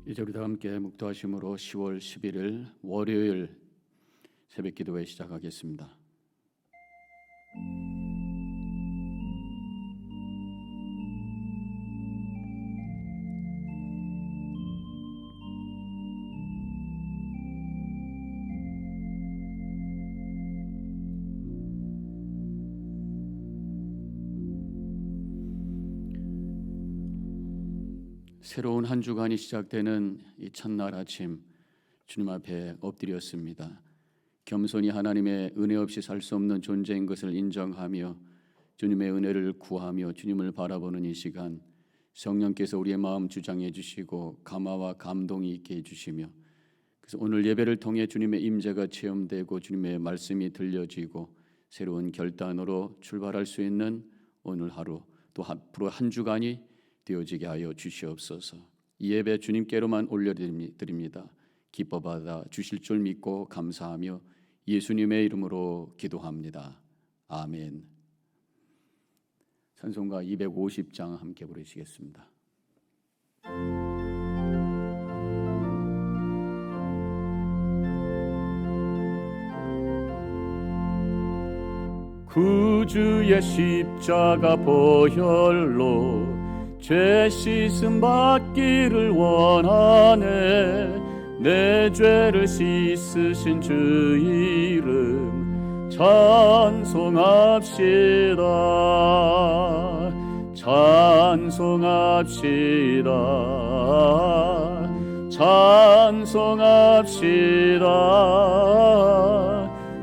이제 우리 다 함께 묵도하심으로 10월 11일 월요일 새벽 기도회 시작하겠습니다. 새로운 한 주간이 시작되는 이 첫날 아침 주님 앞에 엎드렸습니다. 겸손히 하나님의 은혜 없이 살 수 없는 존재인 것을 인정하며 주님의 은혜를 구하며 주님을 바라보는 이 시간, 성령께서 우리의 마음 주장해 주시고 감화와 감동이 있게 해주시며, 그래서 오늘 예배를 통해 주님의 임재가 체험되고 주님의 말씀이 들려지고 새로운 결단으로 출발할 수 있는 오늘 하루, 또 앞으로 한 주간이 되어지게 하여 주시옵소서. 이 예배 주님께로만 올려드립니다. 기뻐 받아 주실 줄 믿고 감사하며 예수님의 이름으로 기도합니다. 아멘. 찬송가 250장 함께 부르시겠습니다. 구주의 십자가 보혈로 죄 씻음 받기를 원하네. 내 죄를 씻으신 주 이름 찬송합시다. 찬송합시다. 찬송합시다.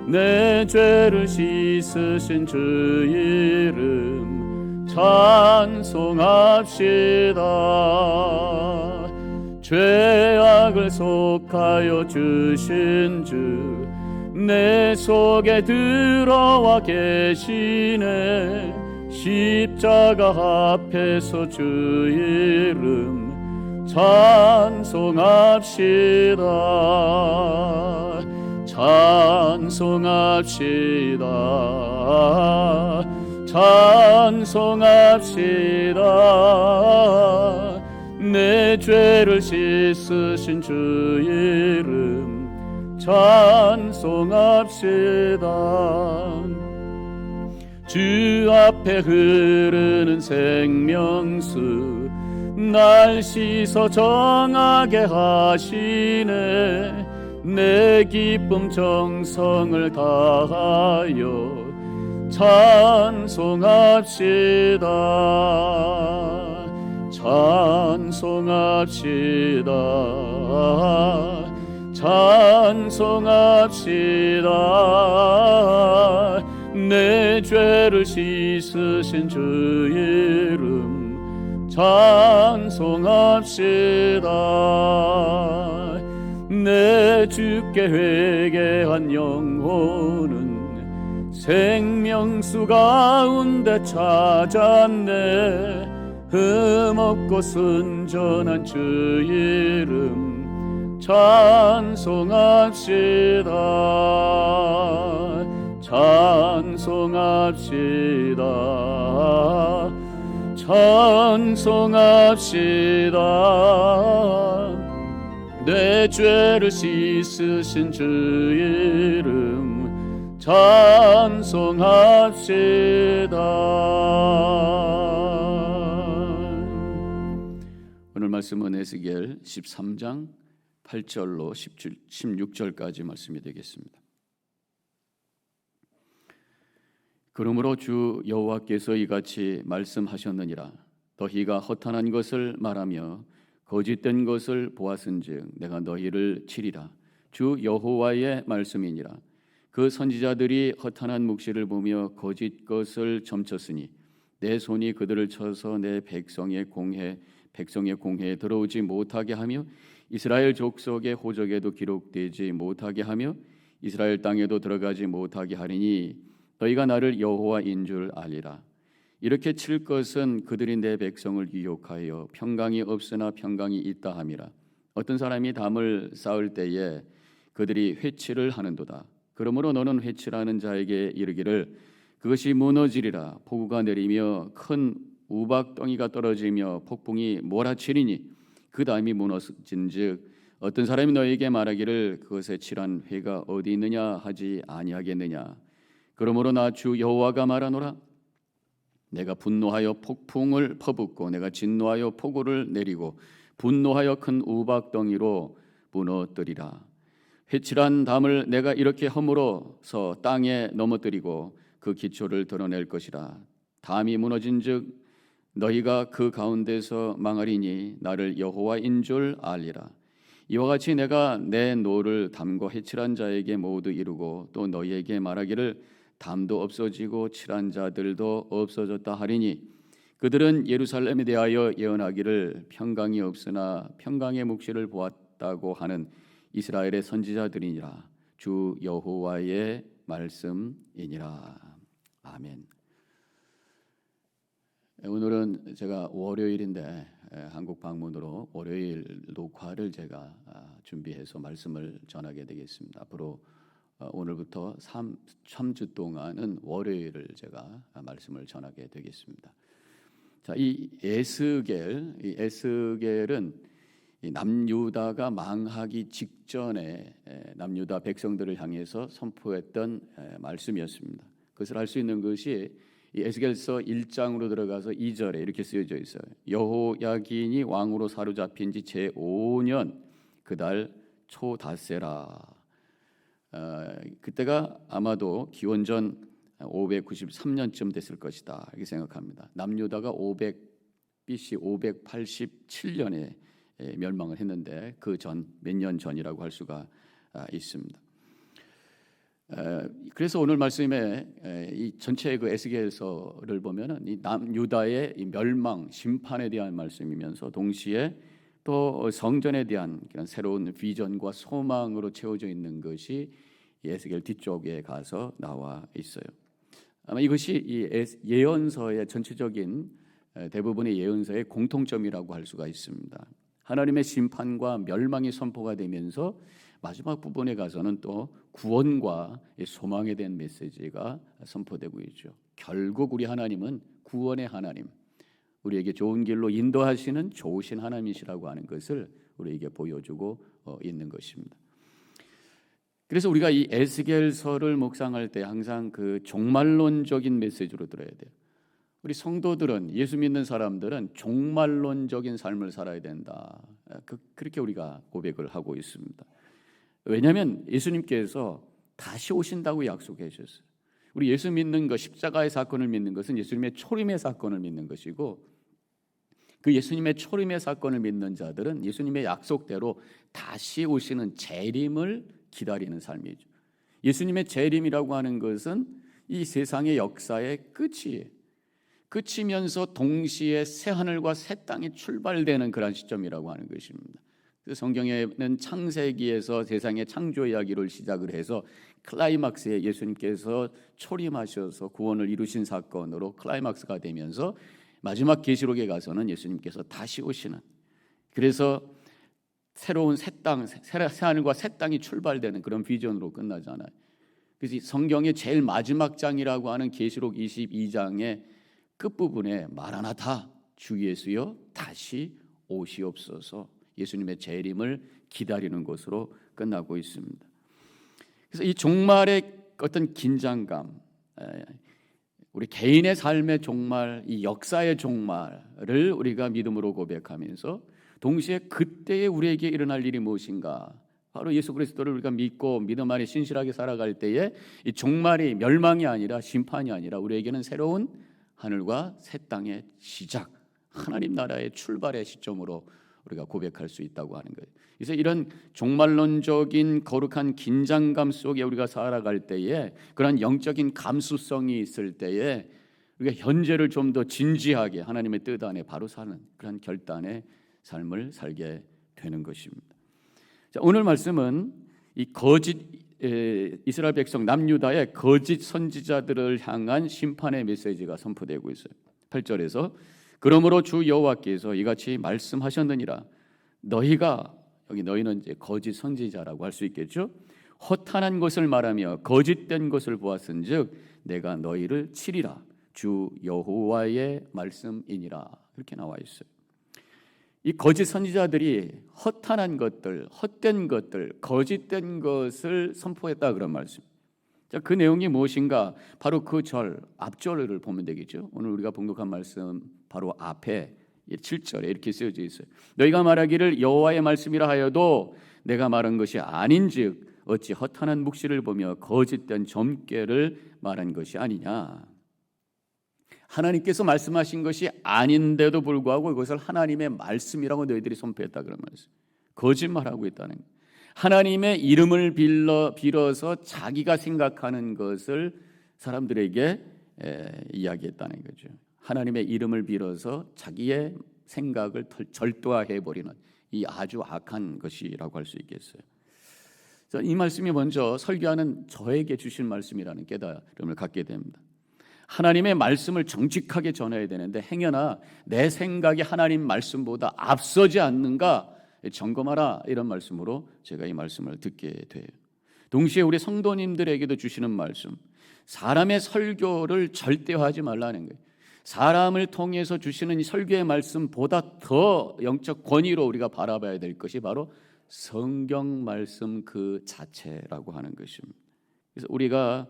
내 죄를 씻으신 주 이름 찬송합시다. 죄악을 속하여 주신 주 내 속에 들어와 계시네. 십자가 앞에서 주 이름 찬송합시다. 찬송합시다. 찬송합시다. 내 죄를 씻으신 주 이름 찬송합시다. 주 앞에 흐르는 생명수 날 씻어 정하게 하시네. 내 기쁨 정성을 다하여 찬송합시다. 찬송합시다. 찬송합시다. 내 죄를 씻으신 주 이름 찬송합시다. 내 주께 회개한 영혼은 생명수 가운데 찾았네. 흠없고 순전한 주 이름 찬송합시다. 찬송합시다. 찬송합시다. 내 죄를 씻으신 주 이름 찬송합시다. 오늘 말씀은 에스겔 13장 8절로 16절까지 말씀이 되겠습니다. 그러므로 주 여호와께서 이같이 말씀하셨느니라. 너희가 허탄한 것을 말하며 거짓된 것을 보았은즉 내가 너희를 치리라. 주 여호와의 말씀이니라. 그 선지자들이 허탄한 묵시를 보며 거짓 것을 점쳤으니 내 손이 그들을 쳐서 내 백성의 공회에 들어오지 못하게 하며 이스라엘 족속의 호적에도 기록되지 못하게 하며 이스라엘 땅에도 들어가지 못하게 하리니 너희가 나를 여호와인 줄 알리라. 이렇게 칠 것은 그들이 내 백성을 유혹하여 평강이 없으나 평강이 있다 함이라. 어떤 사람이 담을 쌓을 때에 그들이 회치를 하는도다. 그러므로 너는 회치라는 자에게 이르기를 그것이 무너지리라. 폭우가 내리며 큰 우박덩이가 떨어지며 폭풍이 몰아치리니 그 다음이 무너진즉 어떤 사람이 너에게 말하기를 그것에 칠한 회가 어디 있느냐 하지 아니하겠느냐. 그러므로 나 주 여호와가 말하노라. 내가 분노하여 폭풍을 퍼붓고 내가 진노하여 폭우를 내리고 분노하여 큰 우박덩이로 무너뜨리라. 회칠한 담을 내가 이렇게 허물어서 땅에 넘어뜨리고 그 기초를 드러낼 것이라. 담이 무너진즉 너희가 그 가운데서 망하리니 나를 여호와인 줄 알리라. 이와 같이 내가 내 노를 담고 해칠한 자에게 모두 이루고 또 너희에게 말하기를 담도 없어지고 칠한 자들도 없어졌다 하리니 그들은 예루살렘에 대하여 예언하기를 평강이 없으나 평강의 묵시를 보았다고 하는 이스라엘의 선지자들이니라. 주 여호와의 말씀이니라. 아멘. 오늘은 제가 월요일인데 한국 방문으로 월요일 녹화를 제가 준비해서 말씀을 전하게 되겠습니다. 앞으로 오늘부터 3주 동안은 월요일을 제가 말씀을 전하게 되겠습니다. 자, 이 에스겔은 이 남유다가 망하기 직전에 남유다 백성들을 향해서 선포했던 말씀이었습니다. 그것을 알 수 있는 것이 이 에스겔서 1장으로 들어가서 2절에 이렇게 쓰여져 있어요. 여호야긴이 왕으로 사로잡힌 지 제5년 그달 초닷새라. 그때가 아마도 기원전 593년쯤 됐을 것이다 이렇게 생각합니다. 남유다가 BC 587년에 멸망을 했는데 그 전 몇 년 전이라고 할 수가 있습니다. 그래서 오늘 말씀에 이 전체 그 에스겔서를 보면은 이 남유다의 이 멸망 심판에 대한 말씀이면서 동시에 또 성전에 대한 그런 새로운 비전과 소망으로 채워져 있는 것이 이 에스겔 뒤쪽에 가서 나와 있어요. 아마 이것이 이 예언서의 전체적인 대부분의 예언서의 공통점이라고 할 수가 있습니다. 하나님의 심판과 멸망이 선포가 되면서 마지막 부분에 가서는 또 구원과 소망에 대한 메시지가 선포되고 있죠. 결국 우리 하나님은 구원의 하나님, 우리에게 좋은 길로 인도하시는 좋으신 하나님이시라고 하는 것을 우리에게 보여주고 있는 것입니다. 그래서 우리가 이 에스겔서를 묵상할 때 항상 그 종말론적인 메시지로 들어야 돼요. 우리 성도들은, 예수 믿는 사람들은 종말론적인 삶을 살아야 된다. 그렇게 우리가 고백을 하고 있습니다. 왜냐하면 예수님께서 다시 오신다고 약속해 주셨어요. 우리 예수 믿는 것, 십자가의 사건을 믿는 것은 예수님의 초림의 사건을 믿는 것이고, 그 예수님의 초림의 사건을 믿는 자들은 예수님의 약속대로 다시 오시는 재림을 기다리는 삶이죠. 예수님의 재림이라고 하는 것은 이 세상의 역사의 끝이에요. 끝이면서 동시에 새 하늘과 새 땅이 출발되는 그런 시점이라고 하는 것입니다. 성경에는 창세기에서 세상의 창조 이야기를 시작을 해서 클라이막스에 예수님께서 초림하셔서 구원을 이루신 사건으로 클라이막스가 되면서 마지막 계시록에 가서는 예수님께서 다시 오시는, 그래서 새로운 새 땅, 새 하늘과 새 땅이 출발되는 그런 비전으로 끝나잖아요. 그래서 성경의 제일 마지막 장이라고 하는 계시록 22장의 끝부분에 마라나타, 주 예수여 다시 오시옵소서, 예수님의 재림을 기다리는 것으로 끝나고 있습니다. 그래서 이 종말의 어떤 긴장감, 우리 개인의 삶의 종말, 이 역사의 종말을 우리가 믿음으로 고백하면서 동시에 그때에 우리에게 일어날 일이 무엇인가, 바로 예수 그리스도를 우리가 믿고 믿음 안에 신실하게 살아갈 때에 이 종말이 멸망이 아니라 심판이 아니라 우리에게는 새로운 하늘과 새 땅의 시작, 하나님 나라의 출발의 시점으로 우리가 고백할 수 있다고 하는 거예요. 그래서 이런 종말론적인 거룩한 긴장감 속에 우리가 살아갈 때에, 그런 영적인 감수성이 있을 때에 우리가 현재를 좀 더 진지하게 하나님의 뜻 안에 바로 사는 그런 결단의 삶을 살게 되는 것입니다. 자, 오늘 말씀은 이 거짓 이스라엘 백성 남유다의 거짓 선지자들을 향한 심판의 메시지가 선포되고 있어요. 8절에서 그러므로 주 여호와께서 이같이 말씀하셨느니라. 너희가, 여기 너희는 이제 거짓 선지자라고 할 수 있겠죠. 허탄한 것을 말하며 거짓된 것을 보았은즉 내가 너희를 치리라. 주 여호와의 말씀이니라. 이렇게 나와 있어요. 이 거짓 선지자들이 허탄한 것들, 헛된 것들, 거짓된 것을 선포했다 그런 말씀. 자, 그 내용이 무엇인가? 바로 그 절 앞절을 보면 되겠죠. 오늘 우리가 봉독한 말씀 바로 앞에 7절에 이렇게 쓰여져 있어요. 너희가 말하기를 여호와의 말씀이라 하여도 내가 말한 것이 아닌즉 어찌 허탄한 묵시를 보며 거짓된 점괘를 말한 것이 아니냐. 하나님께서 말씀하신 것이 아닌데도 불구하고 이것을 하나님의 말씀이라고 너희들이 선포했다 그런 말씀. 거짓말하고 있다는 거예요. 하나님의 이름을 빌어서 자기가 생각하는 것을 사람들에게 이야기했다는 거죠. 하나님의 이름을 빌어서 자기의 생각을 절도화해버리는 이 아주 악한 것이라고 할 수 있겠어요. 이 말씀이 먼저 설교하는 저에게 주신 말씀이라는 깨달음을 갖게 됩니다. 하나님의 말씀을 정직하게 전해야 되는데 행여나 내 생각이 하나님 말씀보다 앞서지 않는가 점검하라, 이런 말씀으로 제가 이 말씀을 듣게 돼요. 동시에 우리 성도님들에게도 주시는 말씀, 사람의 설교를 절대화하지 말라는 거예요. 사람을 통해서 주시는 이 설교의 말씀보다 더 영적 권위로 우리가 바라봐야 될 것이 바로 성경 말씀 그 자체라고 하는 것입니다. 그래서 우리가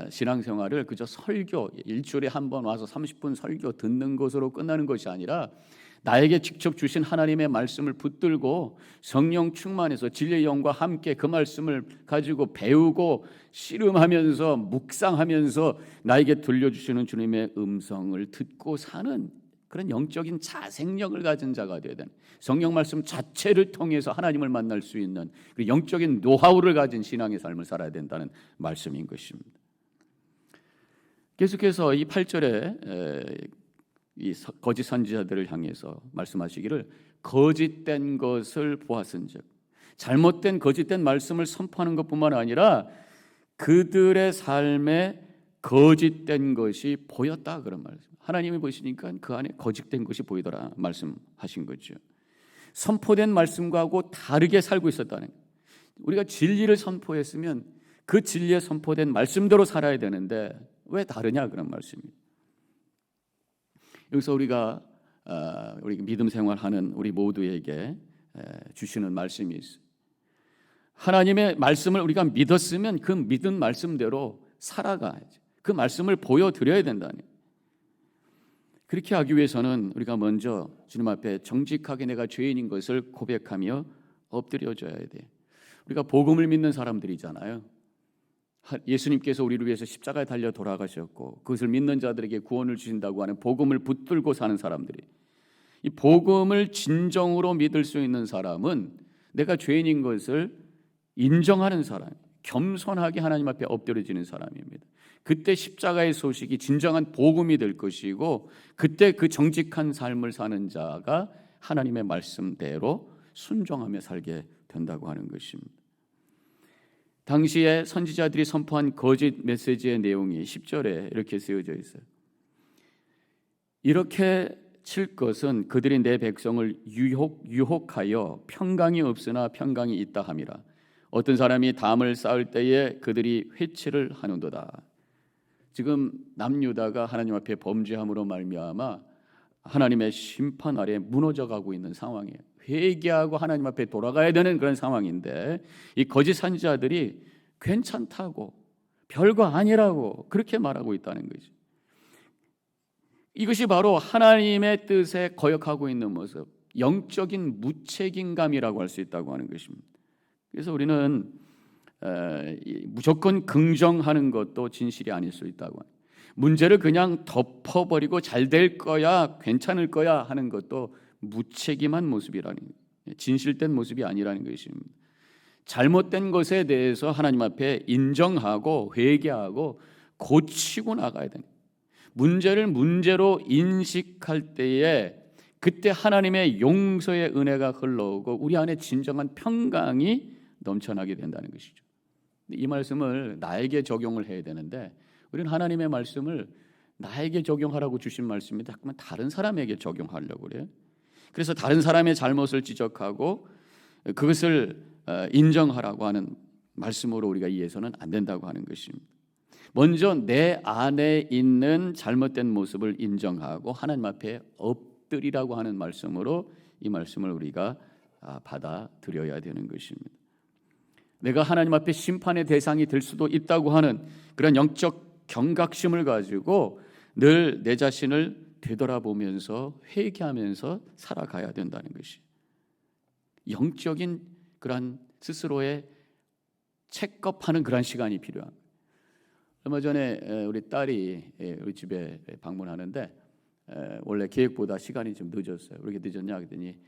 신앙생활을 그저 설교, 일주일에 한 번 와서 30분 설교 듣는 것으로 끝나는 것이 아니라 나에게 직접 주신 하나님의 말씀을 붙들고 성령 충만해서 진리의 영과 함께 그 말씀을 가지고 배우고 씨름하면서 묵상하면서 나에게 들려주시는 주님의 음성을 듣고 사는 그런 영적인 자생력을 가진 자가 되어야 되는, 성령 말씀 자체를 통해서 하나님을 만날 수 있는 그 영적인 노하우를 가진 신앙의 삶을 살아야 된다는 말씀인 것입니다. 계속해서 이 8절에 이 거짓 선지자들을 향해서 말씀하시기를 거짓된 것을 보았은즉, 잘못된 거짓된 말씀을 선포하는 것뿐만 아니라 그들의 삶에 거짓된 것이 보였다 그런 말씀. 하나님이 보시니까 그 안에 거짓된 것이 보이더라 말씀하신 거죠. 선포된 말씀과하고 다르게 살고 있었다는 거예요. 우리가 진리를 선포했으면 그 진리에 선포된 말씀대로 살아야 되는데 왜 다르냐 그런 말씀입니다. 여기서 우리가 우리 믿음 생활하는 우리 모두에게 주시는 말씀이 있어요. 하나님의 말씀을 우리가 믿었으면 그 믿은 말씀대로 살아가야죠. 그 말씀을 보여드려야 된다는 거예요. 그렇게 하기 위해서는 우리가 먼저 주님 앞에 정직하게 내가 죄인인 것을 고백하며 엎드려져야 돼요. 우리가 복음을 믿는 사람들이잖아요. 예수님께서 우리를 위해서 십자가에 달려 돌아가셨고 그것을 믿는 자들에게 구원을 주신다고 하는 복음을 붙들고 사는 사람들이, 이 복음을 진정으로 믿을 수 있는 사람은 내가 죄인인 것을 인정하는 사람, 겸손하게 하나님 앞에 엎드려지는 사람입니다. 그때 십자가의 소식이 진정한 복음이 될 것이고 그때 그 정직한 삶을 사는 자가 하나님의 말씀대로 순종하며 살게 된다고 하는 것입니다. 당시에 선지자들이 선포한 거짓 메시지의 내용이 10절에 이렇게 쓰여져 있어요. 이렇게 칠 것은 그들이 내 백성을 유혹하여 평강이 없으나 평강이 있다 함이라. 어떤 사람이 담을 쌓을 때에 그들이 회치를 하는도다. 지금 남유다가 하나님 앞에 범죄함으로 말미암아 하나님의 심판 아래 무너져가고 있는 상황이에요. 회개하고 하나님 앞에 돌아가야 되는 그런 상황인데 이 거짓 선지자들이 괜찮다고, 별거 아니라고 그렇게 말하고 있다는 거죠. 이것이 바로 하나님의 뜻에 거역하고 있는 모습, 영적인 무책임감이라고 할 수 있다고 하는 것입니다. 그래서 우리는 무조건 긍정하는 것도 진실이 아닐 수 있다고 합니다. 문제를 그냥 덮어버리고 잘 될 거야, 괜찮을 거야 하는 것도 무책임한 모습이라는 거예요. 진실된 모습이 아니라는 것입니다. 잘못된 것에 대해서 하나님 앞에 인정하고 회개하고 고치고 나가야 되는 거예요. 문제를 문제로 인식할 때에 그때 하나님의 용서의 은혜가 흘러오고 우리 안에 진정한 평강이 넘쳐나게 된다는 것이죠. 이 말씀을 나에게 적용을 해야 되는데 우리는 하나님의 말씀을 나에게 적용하라고 주신 말씀이 자꾸만 다른 사람에게 적용하려고 그래요. 그래서 다른 사람의 잘못을 지적하고 그것을 인정하라고 하는 말씀으로 우리가 이해해서는 안 된다고 하는 것입니다. 먼저 내 안에 있는 잘못된 모습을 인정하고 하나님 앞에 엎드리라고 하는 말씀으로 이 말씀을 우리가 받아들여야 되는 것입니다. 내가 하나님 앞에 심판의 대상이 될 수도 있다고 하는 그런 영적 경각심을 가지고 늘 내 자신을 되돌아보면서 회개하면서 살아가야 된다는 것이, 영적인 그런 스스로의 체크업하는 그런 시간이 필요합니다. 얼마 전에 우리 딸이 우리 집에 방문하는데 원래 계획보다 시간이 좀 늦었어요. 왜 이렇게 늦었냐 그랬더니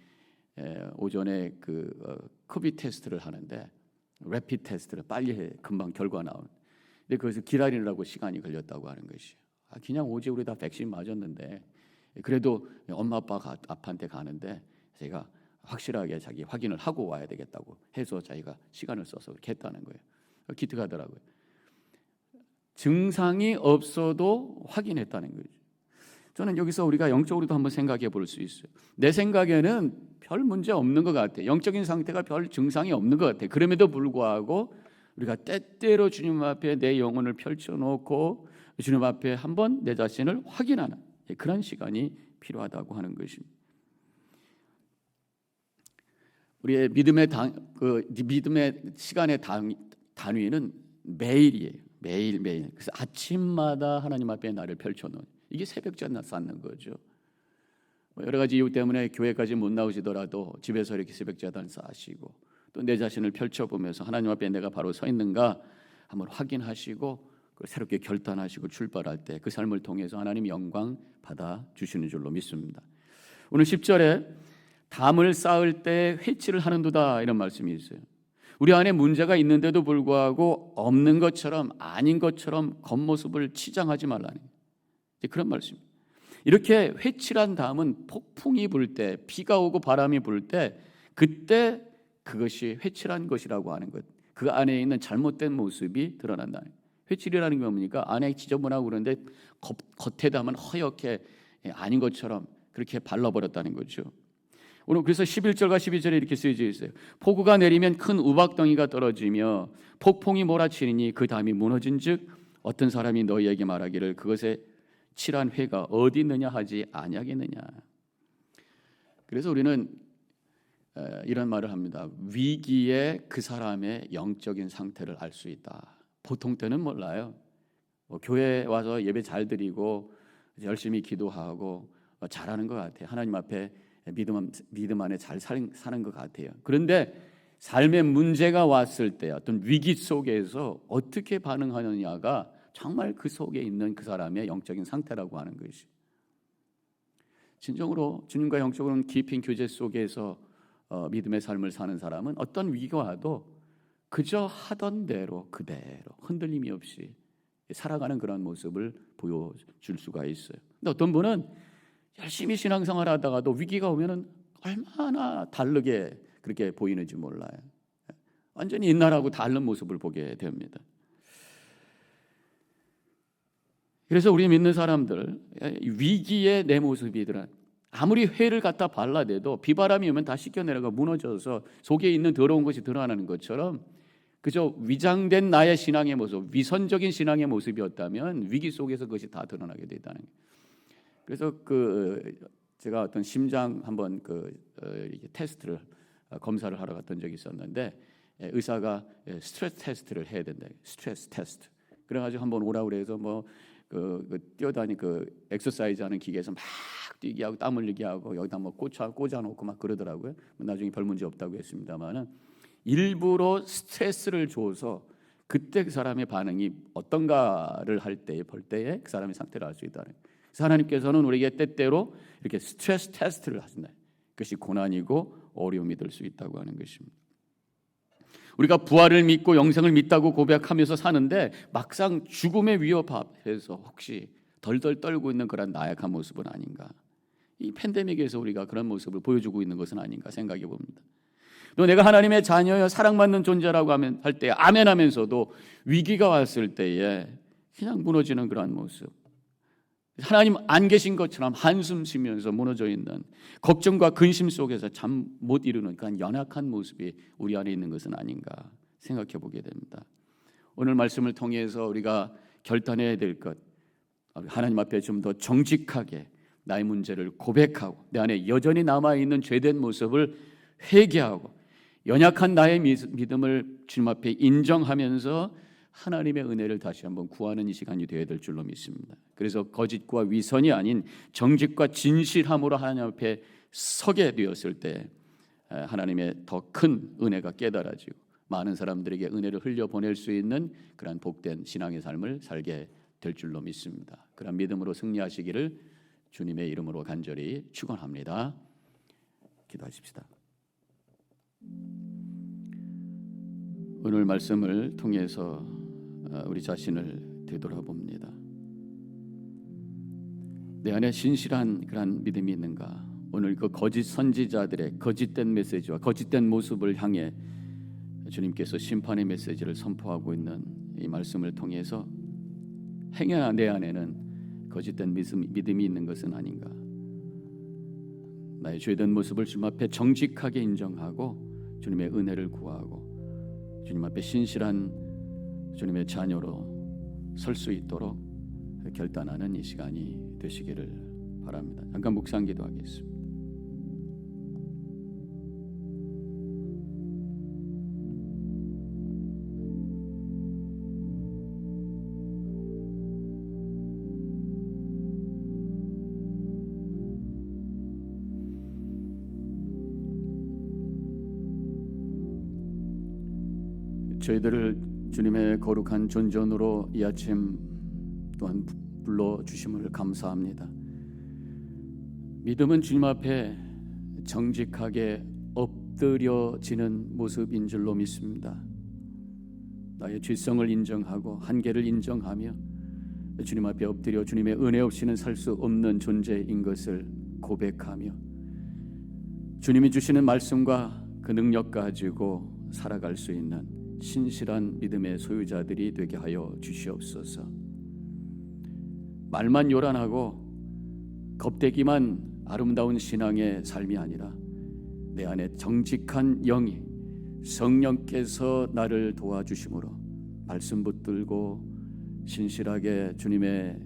오전에 코비드 테스트를 하는데 래피드 테스트를 빨리 해 금방 결과 나온. 근데 그래서 기다리느라고 시간이 걸렸다고 하는 것이. 그냥 오지 우리 다 백신 맞았는데 그래도 엄마 아빠한테 가는데 제가 확실하게 자기 확인을 하고 와야 되겠다고 해서 자기가 시간을 써서 그렇게 했다는 거예요. 기특하더라고요. 증상이 없어도 확인했다는 거죠. 저는 여기서 우리가 영적으로도 한번 생각해 볼 수 있어요. 내 생각에는 별 문제 없는 것 같아요. 영적인 상태가 별 증상이 없는 것 같아요. 그럼에도 불구하고 우리가 때때로 주님 앞에 내 영혼을 펼쳐놓고 주님 앞에 한번 내 자신을 확인하는 그런 시간이 필요하다고 하는 것입니다. 우리의 믿음의 시간의 단위는 매일이에요. 매일. 그래서 아침마다 하나님 앞에 나를 펼쳐놓은, 이게 새벽전 쌓는 거죠. 여러 가지 이유 때문에 교회까지 못 나오시더라도 집에서 이렇게 새벽제단 쌓으시고 또 내 자신을 펼쳐보면서 하나님 앞에 내가 바로 서 있는가 한번 확인하시고 새롭게 결단하시고 출발할 때 그 삶을 통해서 하나님 영광 받아주시는 줄로 믿습니다. 오늘 10절에 담을 쌓을 때 회치를 하는도다 이런 말씀이 있어요. 우리 안에 문제가 있는데도 불구하고 없는 것처럼 아닌 것처럼 겉모습을 치장하지 말라는 그런 말씀입니다. 이렇게 회칠한 담은 폭풍이 불 때, 비가 오고 바람이 불 때 그때 그것이 회칠한 것이라고 하는 것, 그 안에 있는 잘못된 모습이 드러난다. 회칠이라는 게 뭡니까? 안에 지저분하고 그런데 겉에 담은 허옇게 아닌 것처럼 그렇게 발라버렸다는 거죠. 오늘 그래서 11절과 12절에 이렇게 쓰여져 있어요. 폭우가 내리면 큰 우박덩이가 떨어지며 폭풍이 몰아치니 그 담이 무너진즉 어떤 사람이 너희에게 말하기를 그것에 칠한 회가 어디 있느냐 하지 아니하겠느냐. 그래서 우리는 이런 말을 합니다. 위기에 그 사람의 영적인 상태를 알 수 있다. 보통 때는 몰라요. 교회 와서 예배 잘 드리고 열심히 기도하고 잘하는 것 같아요. 하나님 앞에 믿음 안에 잘 사는 것 같아요. 그런데 삶의 문제가 왔을 때 어떤 위기 속에서 어떻게 반응하느냐가 정말 그 속에 있는 그 사람의 영적인 상태라고 하는 것이. 진정으로 주님과 영적으로는 깊은 교제 속에서 믿음의 삶을 사는 사람은 어떤 위기가 와도 그저 하던 대로 그대로 흔들림이 없이 살아가는 그런 모습을 보여줄 수가 있어요. 근데 어떤 분은 열심히 신앙생활 하다가도 위기가 오면은 얼마나 다르게 그렇게 보이는지 몰라요. 완전히 옛날하고 다른 모습을 보게 됩니다. 그래서 우리 믿는 사람들 위기에 내 모습이 드러나, 아무리 회를 갖다 발라대도 비바람이 오면 다 씻겨내려가 무너져서 속에 있는 더러운 것이 드러나는 것처럼 그저 위장된 나의 신앙의 모습, 위선적인 신앙의 모습이었다면 위기 속에서 그것이 다 드러나게 된다는 거예요. 그래서 제가 어떤 심장 한번 이렇게 테스트를 검사를 하러 갔던 적이 있었는데 의사가 스트레스 테스트를 해야 된다. 스트레스 테스트. 그래가지고 한번 오라고 그래서 뛰어다니 엑서사이즈 하는 기계에서 막 뛰게 하고 땀 흘리게 하고 여기다 꽂아놓고 막 그러더라고요. 나중에 별 문제 없다고 했습니다만은 일부러 스트레스를 줘서 그때 그 사람의 반응이 어떤가를 볼 때에 그 사람의 상태를 알 수 있다는 거예요. 그래서 하나님께서는 우리에게 때때로 이렇게 스트레스 테스트를 하신다. 그것이 고난이고 어려움이 될 수 있다고 하는 것입니다. 우리가 부활을 믿고 영생을 믿다고 고백하면서 사는데 막상 죽음의 위협 앞에서 혹시 덜덜 떨고 있는 그런 나약한 모습은 아닌가. 이 팬데믹에서 우리가 그런 모습을 보여주고 있는 것은 아닌가 생각해 봅니다. 또 내가 하나님의 자녀여 사랑받는 존재라고 할 때 아멘 하면서도 위기가 왔을 때에 그냥 무너지는 그런 모습, 하나님 안 계신 것처럼 한숨 쉬면서 무너져 있는 걱정과 근심 속에서 잠 못 이루는 그런 연약한 모습이 우리 안에 있는 것은 아닌가 생각해 보게 됩니다. 오늘 말씀을 통해서 우리가 결단해야 될 것, 하나님 앞에 좀 더 정직하게 나의 문제를 고백하고 내 안에 여전히 남아있는 죄된 모습을 회개하고 연약한 나의 믿음을 주님 앞에 인정하면서 하나님의 은혜를 다시 한번 구하는 이 시간이 되어야 될 줄로 믿습니다. 그래서 거짓과 위선이 아닌 정직과 진실함으로 하나님 앞에 서게 되었을 때 하나님의 더 큰 은혜가 깨달아지고 많은 사람들에게 은혜를 흘려보낼 수 있는 그런 복된 신앙의 삶을 살게 될 줄로 믿습니다. 그런 믿음으로 승리하시기를 주님의 이름으로 간절히 축원합니다. 기도하십시다. 오늘 말씀을 통해서 우리 자신을 되돌아봅니다. 내 안에 신실한 그런 믿음이 있는가? 오늘 그 거짓 선지자들의 거짓된 메시지와 거짓된 모습을 향해 주님께서 심판의 메시지를 선포하고 있는 이 말씀을 통해서 행여나 내 안에는 거짓된 믿음이 있는 것은 아닌가? 나의 죄된 모습을 주님 앞에 정직하게 인정하고 주님의 은혜를 구하고 주님 앞에 신실한 주님의 자녀로 설 수 있도록 결단하는 이 시간이 되시기를 바랍니다. 잠깐 묵상 기도하겠습니다. 저희들을 주님의 거룩한 존전으로 이 아침 또한 불러주심을 감사합니다. 믿음은 주님 앞에 정직하게 엎드려지는 모습인 줄로 믿습니다. 나의 죄성을 인정하고 한계를 인정하며 주님 앞에 엎드려 주님의 은혜 없이는 살 수 없는 존재인 것을 고백하며 주님이 주시는 말씀과 그 능력 가지고 살아갈 수 있는 신실한 믿음의 소유자들이 되게 하여 주시옵소서. 말만 요란하고 겁대기만 아름다운 신앙의 삶이 아니라 내 안에 정직한 영이 성령께서 나를 도와주심으로 말씀 붙들고 신실하게 주님의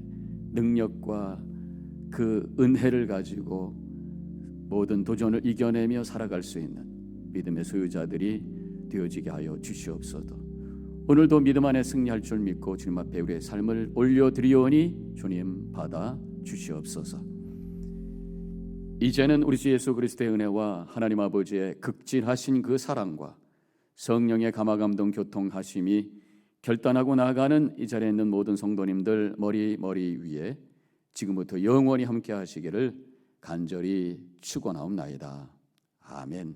능력과 그 은혜를 가지고 모든 도전을 이겨내며 살아갈 수 있는 믿음의 소유자들이 되어지게 하여 주시옵소서. 오늘도 믿음 안에 승리할 줄 믿고 주님 앞에 우리의 삶을 올려드리오니 주님 받아 주시옵소서. 이제는 우리 주 예수 그리스도의 은혜와 하나님 아버지의 극진하신 그 사랑과 성령의 감화감동 교통하심이 결단하고 나아가는 이 자리에 있는 모든 성도님들 머리 위에 지금부터 영원히 함께 하시기를 간절히 축원하옵나이다. 아멘.